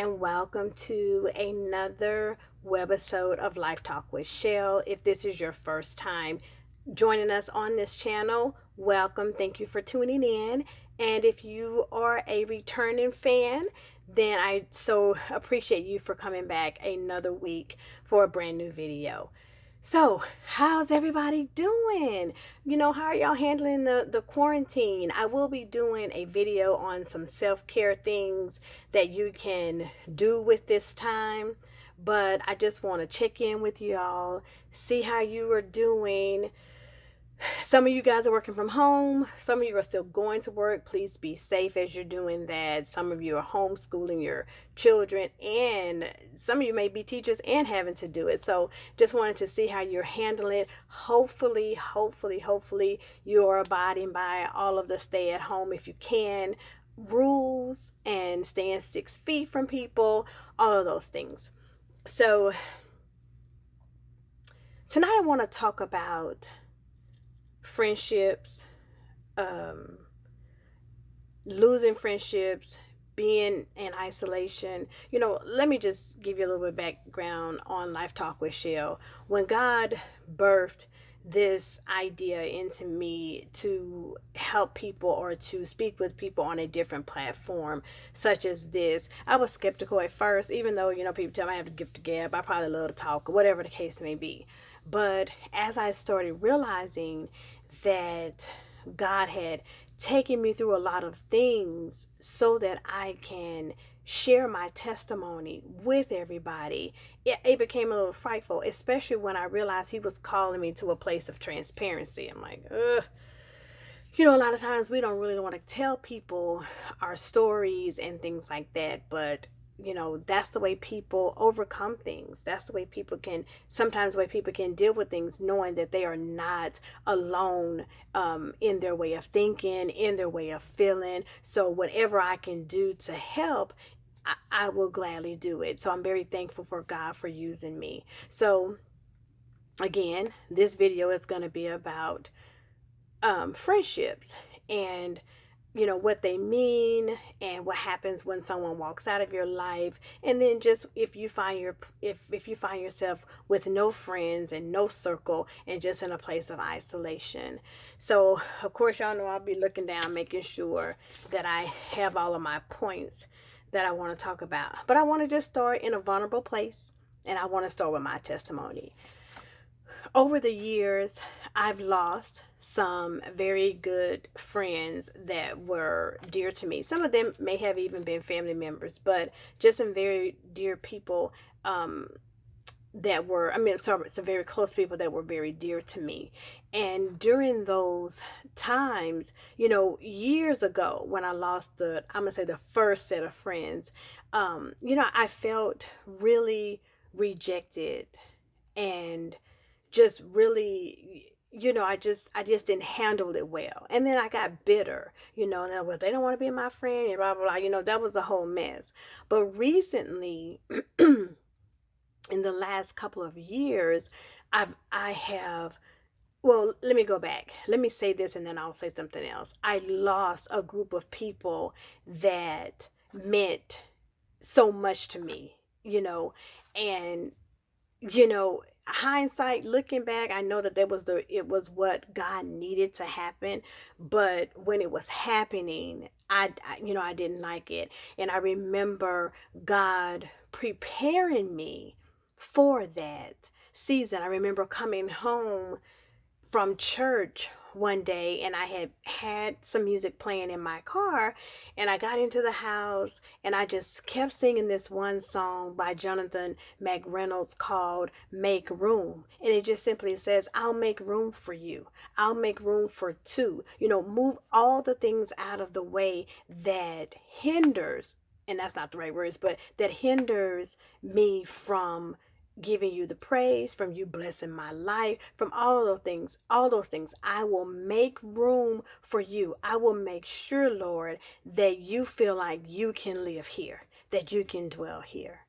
and welcome to another webisode of Life Talk with Shell. If this is your first time joining us on this channel, welcome. Thank you for tuning in. And if you are a returning fan, then I so appreciate you for coming back another week for a brand new video. So, how's everybody doing? How are y'all handling the quarantine? I will be doing a video on some self-care things that you can do with this time, but I just want to check in with y'all, see how you are doing. Some of you guys are working from home. Some of you are still going to work. Please be safe as you're doing that. Some of you are homeschooling your children, and some of you may be teachers and having to do it. So just wanted to see how you're handling it. Hopefully, you are abiding by all of the stay at home if you can rules and staying 6 feet from people, all of those things. So tonight I want to talk about friendships, um, losing friendships, being in isolation. Let me just give you a little bit of background on Life Talk with Shell. When God birthed this idea into me to help people or to speak with people on a different platform such as this, I was skeptical at first, even though people tell me I have to gift of gab. I probably love to talk or whatever the case may be. But as I started realizing that God had taken me through a lot of things so that I can share my testimony with everybody, it became a little frightful, especially when I realized He was calling me to a place of transparency. I'm like, ugh. A lot of times we don't really want to tell people our stories and things like that, but that's the way people overcome things. That's the way people can, sometimes the way people can deal with things, knowing that they are not alone in their way of thinking, in their way of feeling. So whatever I can do to help, I will gladly do it. So I'm very thankful for God for using me. So again, this video is going to be about friendships and what they mean and what happens when someone walks out of your life, and then just if you find yourself with no friends and no circle and just in a place of isolation. So of course y'all know I'll be looking down, making sure that I have all of my points that I want to talk about, but I want to just start in a vulnerable place, and I want to start with my testimony. Over the years, I've lost some very good friends that were dear to me. Some of them may have even been family members, but just some very dear people that were, some very close people that were very dear to me. And during those times, years ago when I lost I'm going to say the first set of friends, I felt really rejected and just really, I just didn't handle it well. And then I got bitter, and well, they don't want to be my friend and blah blah blah. That was a whole mess. But recently, in the last couple of years, I have, well, let me go back. Let me say this and then I'll say something else. I lost a group of people that meant so much to me, and hindsight, looking back, I know that it was what God needed to happen, but when it was happening, I didn't like it. And I remember God preparing me for that season. I remember coming home from church one day, and I had some music playing in my car, and I got into the house and I just kept singing this one song by Jonathan McReynolds called Make Room. And it just simply says, I'll make room for you. I'll make room for two. Move all the things out of the way that hinders, and that's not the right words, but that hinders me from giving you the praise, from you blessing my life, from all those things. I will make room for you. I will make sure, Lord, that you feel like you can live here, that you can dwell here.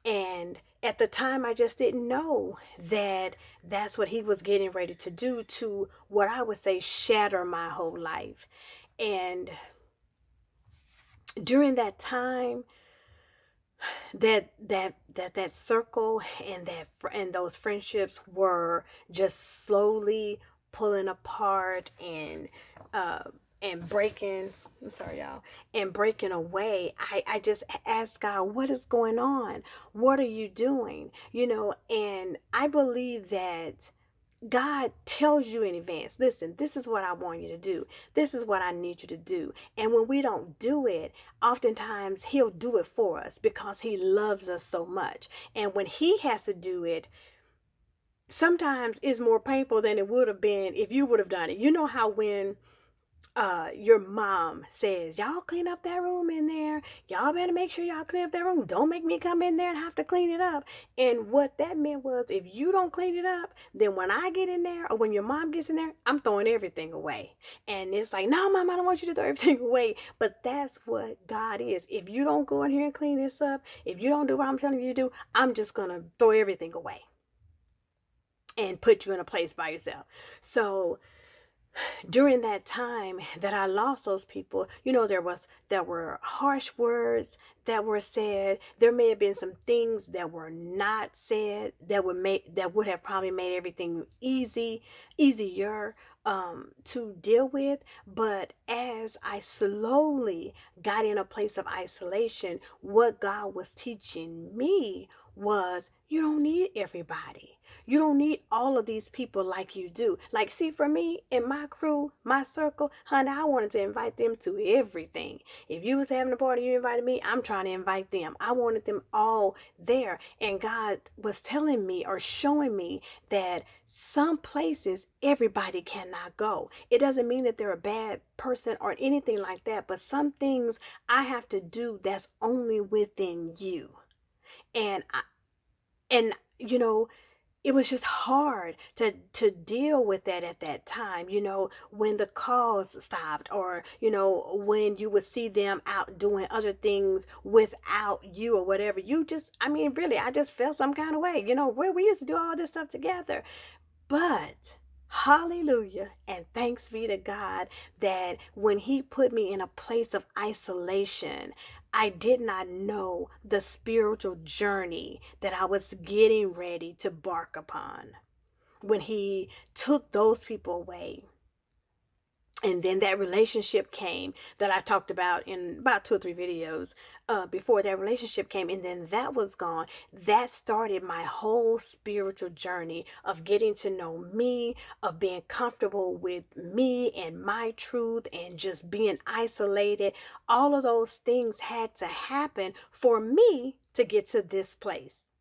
And at the time, I just didn't know that that's what He was getting ready to do, to what I would say shatter my whole life. And during that time, that circle and and those friendships were just slowly pulling apart uh and breaking. I'm sorry, y'all. And breaking away. I just asked God, what is going on? What are you doing? And I believe that God tells you in advance, listen, this is what I want you to do. This is what I need you to do. And when we don't do it, oftentimes He'll do it for us because He loves us so much. And when He has to do it, sometimes it's more painful than it would have been if you would have done it. You know how when your mom says, y'all clean up that room in there. Y'all better make sure y'all clean up that room. Don't make me come in there and have to clean it up. And what that meant was, if you don't clean it up, then when I get in there or when your mom gets in there, I'm throwing everything away. And it's like, no, mom, I don't want you to throw everything away. But that's what God is. If you don't go in here and clean this up, if you don't do what I'm telling you to do, I'm just going to throw everything away and put you in a place by yourself. So during that time that I lost those people, there were harsh words that were said. There may have been some things that were not said that would have probably made everything easier to deal with. But as I slowly got in a place of isolation, what God was teaching me was, you don't need everybody. You don't need all of these people like you do. Like, see, for me and my crew, my circle, honey, I wanted to invite them to everything. If you was having a party, you invited me, I'm trying to invite them. I wanted them all there. And God was telling me or showing me that some places everybody cannot go. It doesn't mean that they're a bad person or anything like that, but some things I have to do that's only within you. And and you know it was just hard to deal with that at that time, when the calls stopped, or when you would see them out doing other things without you or whatever. You just, I mean, really, I just felt some kind of way, where we used to do all this stuff together. But hallelujah and thanks be to God that when He put me in a place of isolation, I did not know the spiritual journey that I was getting ready to bark upon. When He took those people away, and then that relationship came that I talked about in about 2 or 3 videos before. That relationship came, and then that was gone. That started my whole spiritual journey of getting to know me, of being comfortable with me and my truth, and just being isolated. All of those things had to happen for me to get to this place.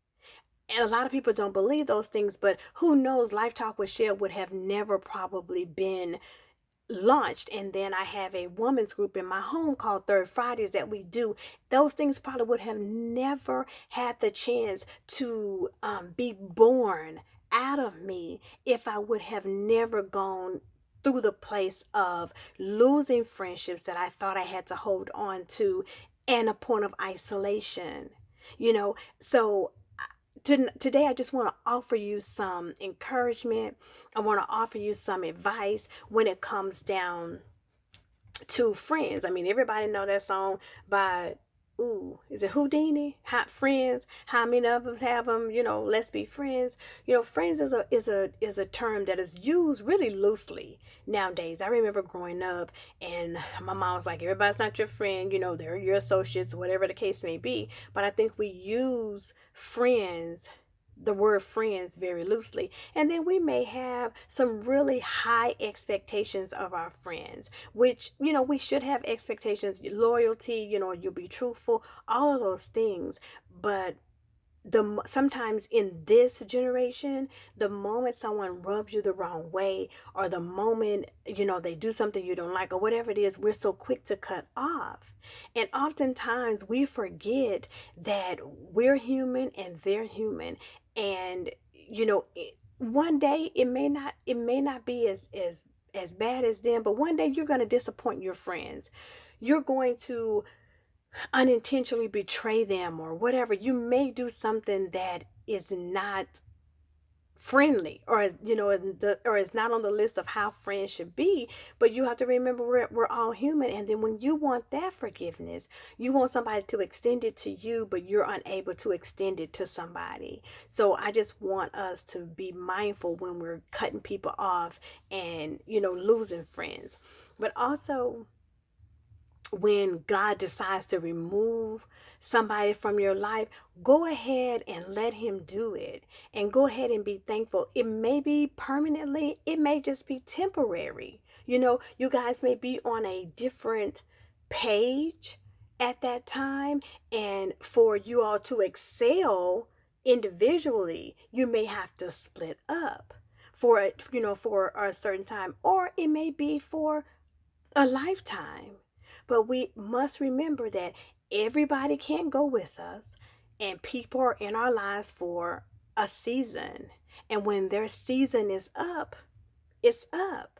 And a lot of people don't believe those things, but who knows? Life Talk with Shell would have never probably been launched. And then I have a women's group in my home called Third Fridays that we do. Those things probably would have never had the chance to be born out of me if I would have never gone through the place of losing friendships that I thought I had to hold on to, and a point of isolation. So today I just want to offer you some encouragement. I want to offer you some advice when it comes down to friends. I mean, everybody know that song by, ooh, is it Houdini? Hot Friends. How many of us have them? Let's be friends. Friends is a term that is used really loosely nowadays. I remember growing up, and my mom was like, everybody's not your friend. They're your associates, whatever the case may be. But I think we use the word friends very loosely. And then we may have some really high expectations of our friends, which, we should have expectations, loyalty, you'll be truthful, all of those things. But sometimes in this generation, the moment someone rubs you the wrong way, or the moment they do something you don't like, or whatever it is, we're so quick to cut off. And oftentimes we forget that we're human and they're human. And one day it may not be as bad as them, but one day you're going to disappoint your friends. You're going to unintentionally betray them, or whatever. You may do something that is not friendly, or or is not on the list of how friends should be. But you have to remember we're all human, and then when you want that forgiveness, you want somebody to extend it to you, but you're unable to extend it to somebody. So I just want us to be mindful when we're cutting people off and losing friends. But also, when God decides to remove somebody from your life, go ahead and let Him do it. And go ahead and be thankful. It may be permanently, it may just be temporary. You guys may be on a different page at that time. And for you all to excel individually, you may have to split up for a certain time, or it may be for a lifetime. But we must remember that everybody can't go with us, and people are in our lives for a season. And when their season is up, it's up.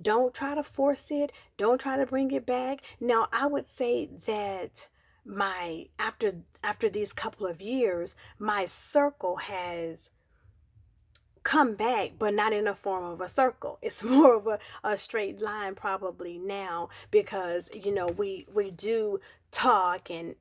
Don't try to force it. Don't try to bring it back. Now, I would say that my after these couple of years, my circle has come back, but not in the form of a circle. It's more of a straight line probably now, because we do talk and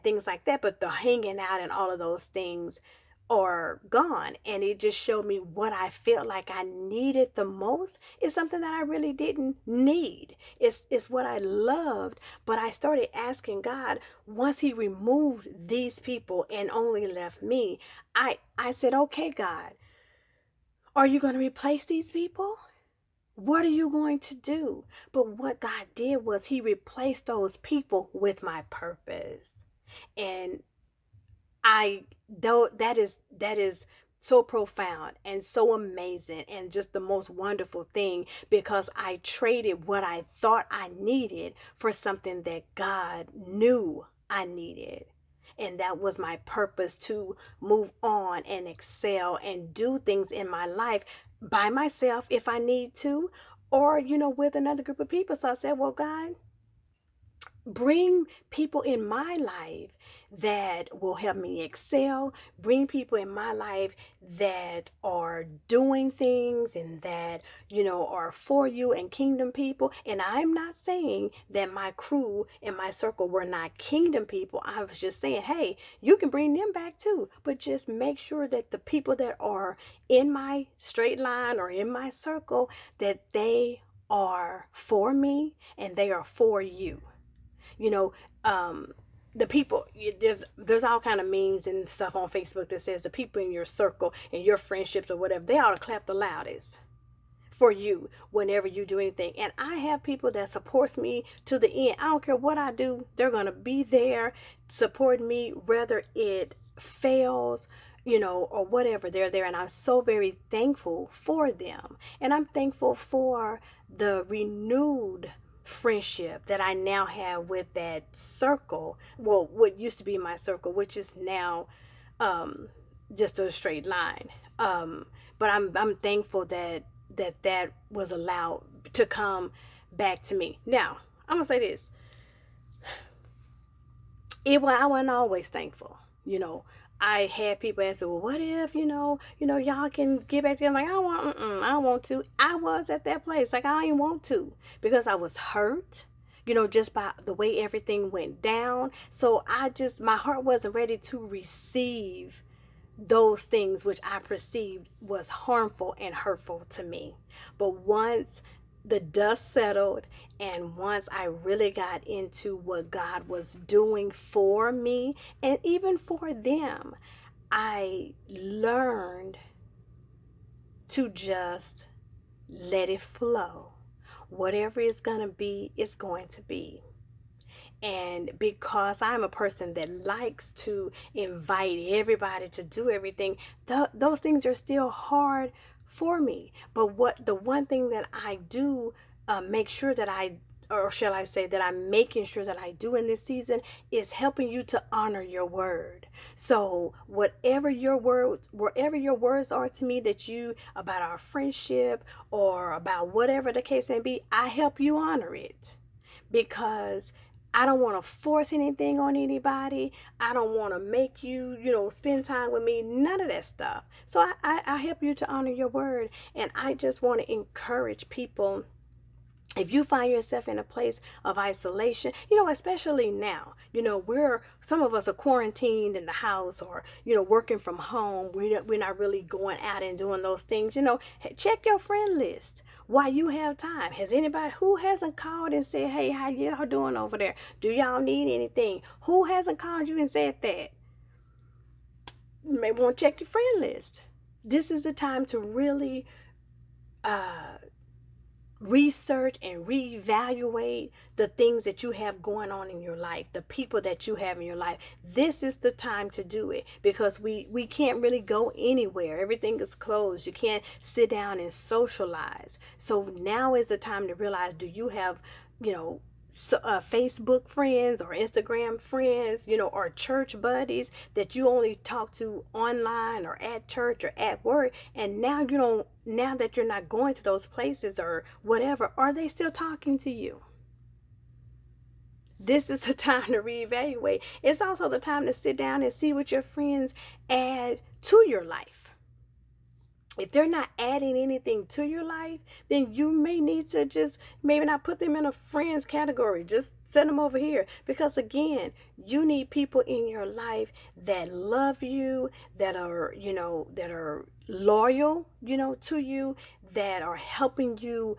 things like that, but the hanging out and all of those things are gone. And it just showed me what I felt like I needed the most is something that I really didn't need. It's what I loved, but I started asking God, once He removed these people and only left me, I said, okay, God, are you going to replace these people? What are you going to do? But what God did was He replaced those people with my purpose. And though that is so profound and so amazing and just the most wonderful thing, because I traded what I thought I needed for something that God knew I needed. And that was my purpose, to move on and excel and do things in my life by myself if I need to, or with another group of people. So I said, well, God, bring people in my life that will help me excel. Bring people in my life that are doing things and that are for you and kingdom people. And I'm not saying that my crew and my circle were not kingdom people. I was just saying, hey, you can bring them back too, but just make sure that the people that are in my straight line or in my circle, that they are for me and they are for you. you know the people, there's all kind of memes and stuff on Facebook that says the people in your circle and your friendships or whatever, they ought to clap the loudest for you whenever you do anything. And I have people that supports me to the end. I don't care what I do, they're gonna be there supporting me whether it fails, or whatever. They're there, and I'm so very thankful for them. And I'm thankful for the renewed friendship that I now have with that circle. Well, what used to be my circle, which is now just a straight line. But I'm thankful that was allowed to come back to me. Now, I'm gonna say this. I wasn't always thankful. I had people ask me, well, what if, y'all can get back to them? Like, I don't want to. I was at that place. Like, I didn't want to, because I was hurt, just by the way everything went down. So my heart wasn't ready to receive those things which I perceived was harmful and hurtful to me. But once the dust settled, and once I really got into what God was doing for me and even for them, I learned to just let it flow. Whatever it's going to be, it's going to be. And because I'm a person that likes to invite everybody to do everything, those things are still hard for me. But the one thing that I do make sure that or shall I say that I'm making sure that I do in this season, is helping you to honor your word. So wherever your words are to me, that you, about our friendship or about whatever the case may be, I help you honor it, because I don't want to force anything on anybody. I don't want to make you, spend time with me. None of that stuff. So I help you to honor your word. And I just want to encourage people. If you find yourself in a place of isolation, especially now, some of us are quarantined in the house, or, working from home. We're not really going out and doing those things. Check your friend list while you have time. Has anybody who hasn't called and said, hey, how y'all doing over there? Do y'all need anything? Who hasn't called you and said that? You may want to check your friend list. This is the time to really research and reevaluate the things that you have going on in your life, the people that you have in your life. This is the time to do it, because we can't really go anywhere. Everything is closed. You can't sit down and socialize. So now is the time to realize, do you have, Facebook friends or Instagram friends, or church buddies that you only talk to online or at church or at work, and now now that you're not going to those places or whatever, are they still talking to you? This is the time to reevaluate. It's also the time to sit down and see what your friends add to your life. If they're not adding anything to your life, then you may need to just maybe not put them in a friends category. Just send them over here. Because again, you need people in your life that love you, that are, that are loyal, to you, that are helping you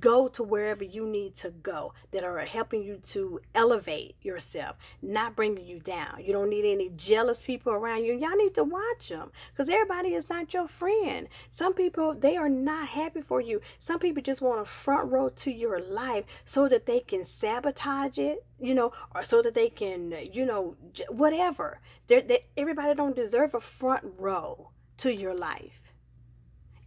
go to wherever you need to go, that are helping you to elevate yourself, not bringing you down. You don't need any jealous people around you. Y'all need to watch them, because everybody is not your friend. Some people, they are not happy for you. Some people just want a front row to your life so that they can sabotage it, or so that they can, whatever. Everybody don't deserve a front row to your life.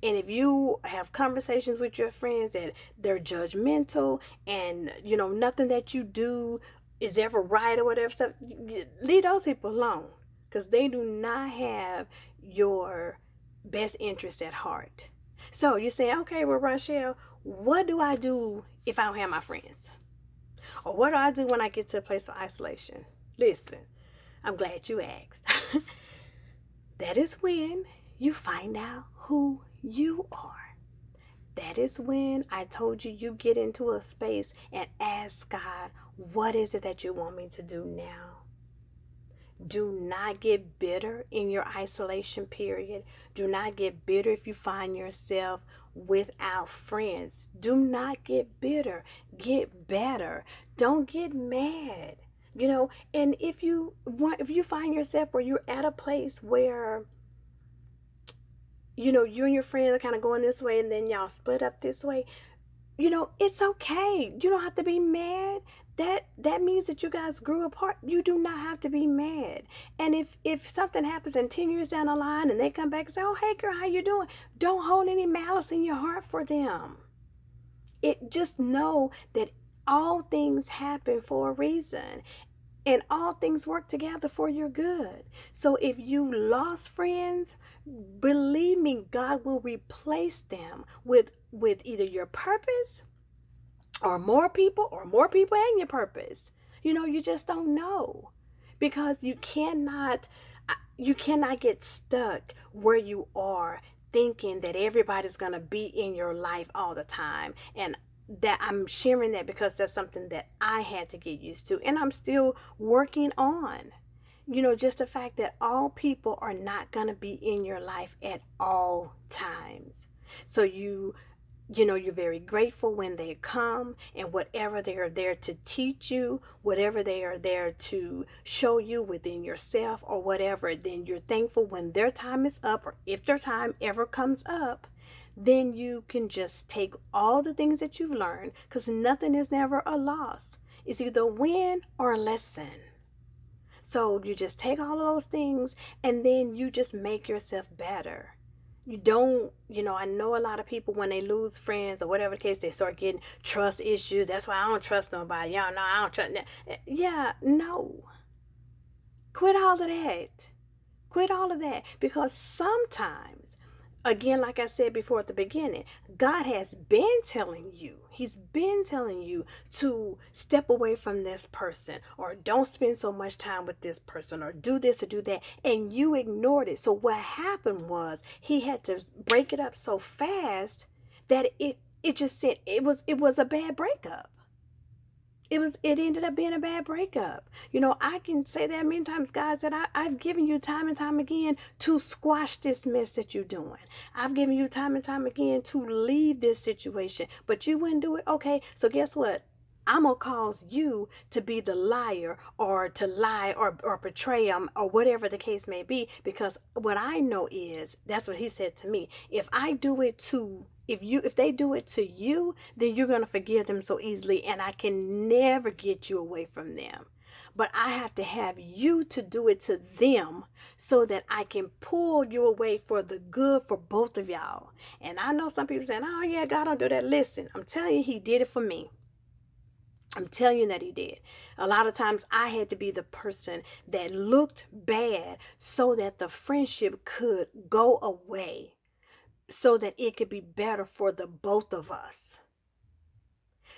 And if you have conversations with your friends that they're judgmental, and nothing that you do is ever right or whatever stuff, leave those people alone, because they do not have your best interest at heart. So you say, okay, well, Rochelle, what do I do if I don't have my friends? Or what do I do when I get to a place of isolation? Listen, I'm glad you asked. That is when you find out who you are. That is when I told you get into a space and ask God, what is it that you want me to do now? Do not get bitter in your isolation period. Do not get bitter if you find yourself without friends. Do not get bitter. Get better. Don't get mad. And if you find yourself where you're at a place where you and your friends are kind of going this way, and then y'all split up this way, it's okay. You don't have to be mad. That means that you guys grew apart. You do not have to be mad. And if something happens and 10 years down the line and they come back and say, oh, hey girl, how you doing? Don't hold any malice in your heart for them. Just know that all things happen for a reason. And all things work together for your good. So if you lost friends, believe me, God will replace them with either your purpose, or more people and your purpose. You just don't know, because you cannot get stuck where you are, thinking that everybody's going to be in your life all the time. And that I'm sharing that because that's something that I had to get used to, and I'm still working on. Just the fact that all people are not going to be in your life at all times. So you're very grateful when they come, and whatever they are there to teach you, whatever they are there to show you within yourself or whatever, then you're thankful when their time is up, or if their time ever comes up. Then you can just take all the things that you've learned, because nothing is never a loss. It's either a win or a lesson. So you just take all of those things, and then you just make yourself better. You don't, I know a lot of people, when they lose friends or whatever the case, they start getting trust issues. That's why I don't trust nobody. Y'all know I don't trust. Yeah, no. Quit all of that. Quit all of that. Because sometimes again, like I said before at the beginning, God has been telling you, He's been telling you to step away from this person, or don't spend so much time with this person, or do this or do that, and you ignored it. So what happened was He had to break it up so fast that it just said it was a bad breakup. It ended up being a bad breakup. I can say that many times. God said, I've given you time and time again to squash this mess that you're doing. I've given you time and time again to leave this situation, but you wouldn't do it. Okay, so guess what? I'm going to cause you to be the liar, or to lie, or betray them, or whatever the case may be. Because what I know is, that's what He said to me. If they do it to you, then you're going to forgive them so easily, and I can never get you away from them. But I have to have you to do it to them, so that I can pull you away for the good for both of y'all. And I know some people saying, oh yeah, God don't do that. Listen, I'm telling you, He did it for me. I'm telling you that He did. A lot of times I had to be the person that looked bad so that the friendship could go away, so that it could be better for the both of us.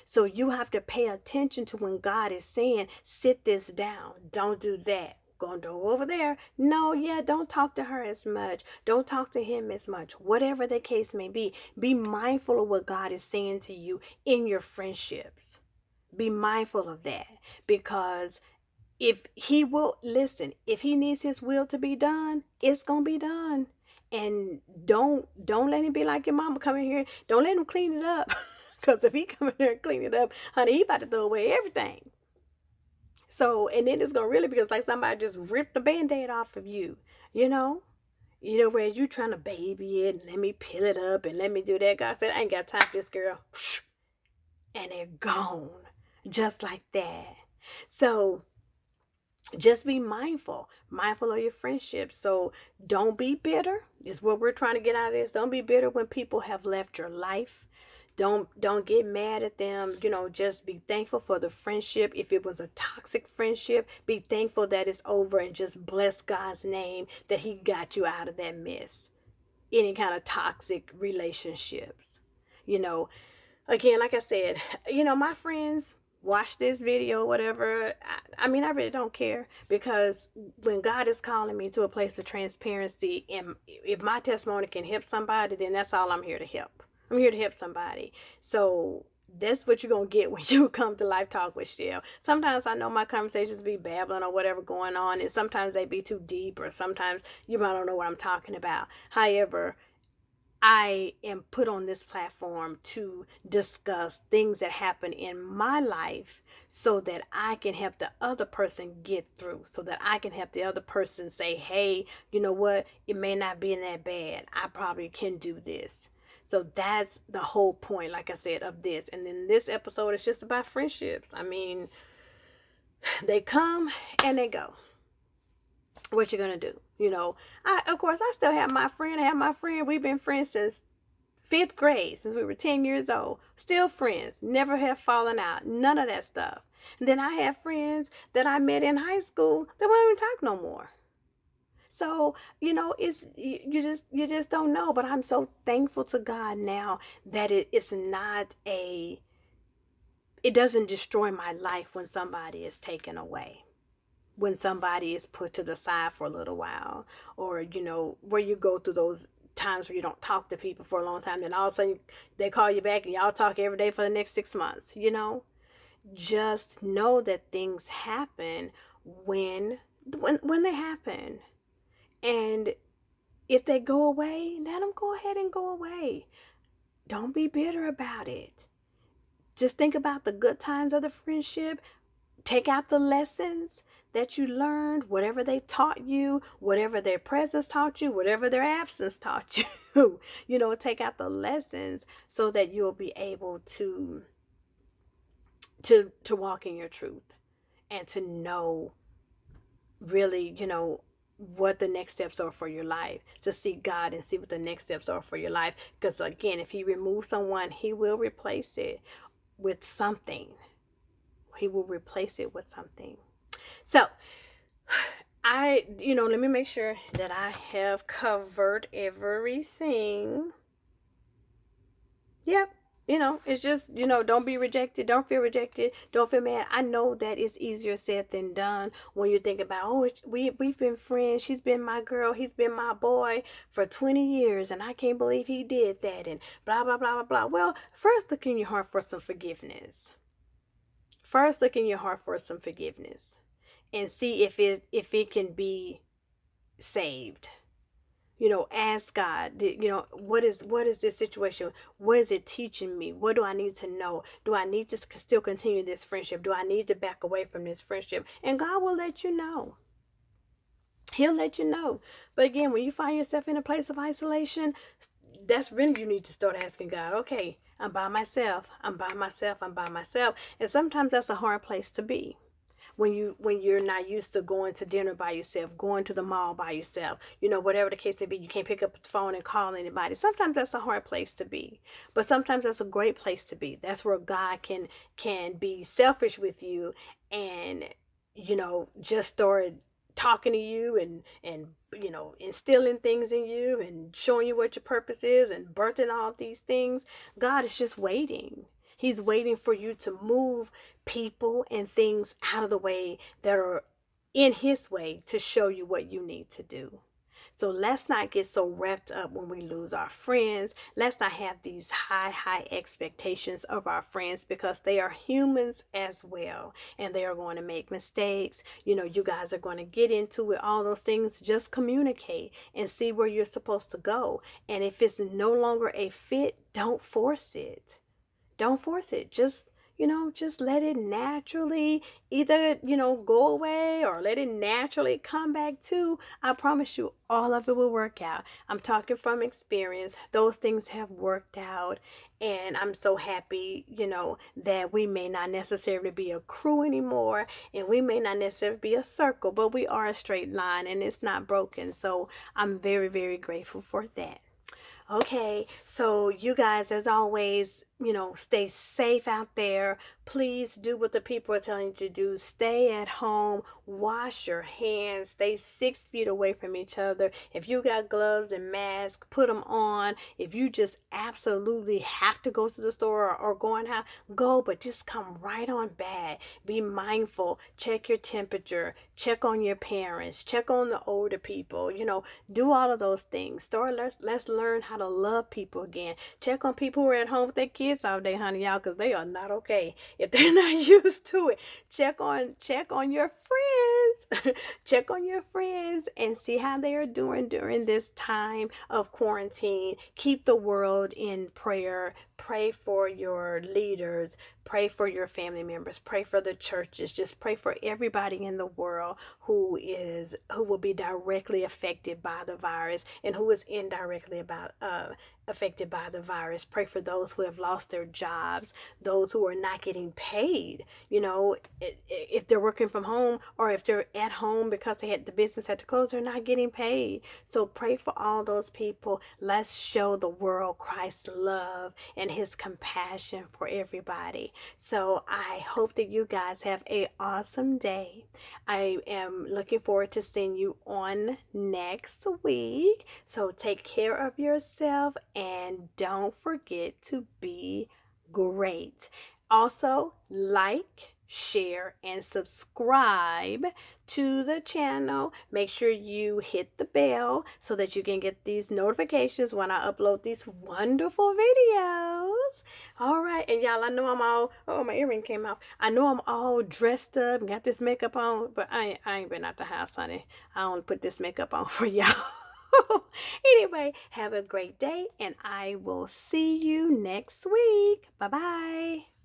So you have to pay attention to when God is saying, sit this down. Don't do that. Gonna go over there. No, yeah, don't talk to her as much. Don't talk to him as much. Whatever the case may be mindful of what God is saying to you in your friendships. Be mindful of that, because if He will listen, if He needs His will to be done, it's gonna be done. And don't let Him be like your mama coming here. Don't let Him clean it up. Because if He come in here and clean it up, honey, He about to throw away everything. So, and then it's gonna really be like somebody just ripped the band-aid off of you, you know? Whereas you trying to baby it, and let me peel it up, and let me do that. God said, I ain't got time for this, girl. And they're gone. Just like that. So just be mindful of your friendships. So don't be bitter, is what we're trying to get out of this. Don't be bitter when people have left your life. Don't get mad at them. Just be thankful for the friendship. If it was a toxic friendship, be thankful that it's over, and just bless God's name that He got you out of that mess. Any kind of toxic relationships. Again, like I said, my friends watch this video, whatever. I mean, I really don't care, because when God is calling me to a place of transparency, and if my testimony can help somebody, then that's all I'm here to help. I'm here to help somebody. So that's what you're going to get when you come to Life Talk with Shell. Sometimes I know my conversations be babbling or whatever going on, and sometimes they be too deep, or sometimes you might don't know what I'm talking about. However, I am put on this platform to discuss things that happen in my life, so that I can help the other person get through, so that I can help the other person say, hey, you know what? It may not be that bad. I probably can do this. So that's the whole point, like I said, of this. And then this episode is just about friendships. I mean, they come and they go. What you gonna do? Of course, I still have my friend. We've been friends since 5th grade, since we were 10 years old. Still friends. Never have fallen out. None of that stuff. And then I have friends that I met in high school that won't even talk no more. So, it's you just don't know. But I'm so thankful to God now that it's not it doesn't destroy my life when somebody is taken away, when somebody is put to the side for a little while, or where you go through those times where you don't talk to people for a long time, then all of a sudden they call you back and y'all talk every day for the next 6 months. Just know that things happen when they happen. And if they go away, let them go ahead and go away. Don't be bitter about it. Just think about the good times of the friendship. Take out the lessons that you learned, whatever they taught you, whatever their presence taught you, whatever their absence taught you. Take out the lessons, so that you'll be able to walk in your truth, and to know really, what the next steps are for your life, to seek God and see what the next steps are for your life. Because again, if He removes someone, He will replace it with something. He will replace it with something. So let me make sure that I have covered everything. Yep. It's just, don't be rejected. Don't feel rejected. Don't feel mad. I know that it's easier said than done when you think about, oh, we've been friends. She's been my girl. He's been my boy for 20 years. And I can't believe he did that. And blah, blah, blah, blah, blah. Well, first look in your heart for some forgiveness. First look in your heart for some forgiveness and see if it can be saved. Ask God, what is this situation? What is it teaching me? What do I need to know? Do I need to still continue this friendship? Do I need to back away from this friendship? And God will let you know. He'll let you know. But again, when you find yourself in a place of isolation, that's really, you need to start asking God, okay, I'm by myself. I'm by myself. I'm by myself. And sometimes that's a hard place to be when you're not used to going to dinner by yourself, going to the mall by yourself, whatever the case may be. You can't pick up the phone and call anybody. Sometimes that's a hard place to be, but sometimes that's a great place to be. That's where God can be selfish with you, and just start talking to you and instilling things in you and showing you what your purpose is and birthing all these things. God is just waiting. He's waiting for you to move people and things out of the way that are in his way to show you what you need to do. So let's not get so wrapped up when we lose our friends. Let's not have these high expectations of our friends, because they are humans as well. And they are going to make mistakes. You guys are going to get into it, all those things. Just communicate and see where you're supposed to go. And if it's no longer a fit, don't force it. Don't force it. Just let it naturally either, go away, or let it naturally come back too. I promise you, all of it will work out. I'm talking from experience. Those things have worked out. And I'm so happy, that we may not necessarily be a crew anymore, and we may not necessarily be a circle, but we are a straight line and it's not broken. So I'm very, very grateful for that. Okay, so you guys, as always, stay safe out there. Please do what the people are telling you to do. Stay at home, wash your hands, stay 6 feet away from each other. If you got gloves and masks, put them on. If you just absolutely have to go to the store or go on out, go, but just come right on back. Be mindful. Check your temperature. Check on your parents. Check on the older people. Do all of those things. Let's learn how to love people again. Check on people who are at home with their kids all day, honey, y'all, because they are not okay if they're not used to it. Check on your friends. Check on your friends and see how they are doing during this time of quarantine. Keep the world in prayer. Pray for your leaders. Pray for your family members. Pray for the churches. Just pray for everybody in the world who will be directly affected by the virus, and who is indirectly affected by the virus. Pray for those who have lost their jobs, those who are not getting paid. If they're working from home, or if they're at home because the business had to close, they're not getting paid. So pray for all those people. Let's show the world Christ's love and his compassion for everybody. So I hope that you guys have an awesome day. I am looking forward to seeing you on next week. So take care of yourself and don't forget to be great. Also, like, share, and subscribe to the channel. Make sure you hit the bell so that you can get these notifications when I upload these wonderful videos. All right, and y'all, I know I'm all, oh, my earring came off. I know I'm all dressed up and got this makeup on, but I ain't been out the house, honey. I only put this makeup on for y'all. Anyway, have a great day, and I will see you next week. Bye-bye.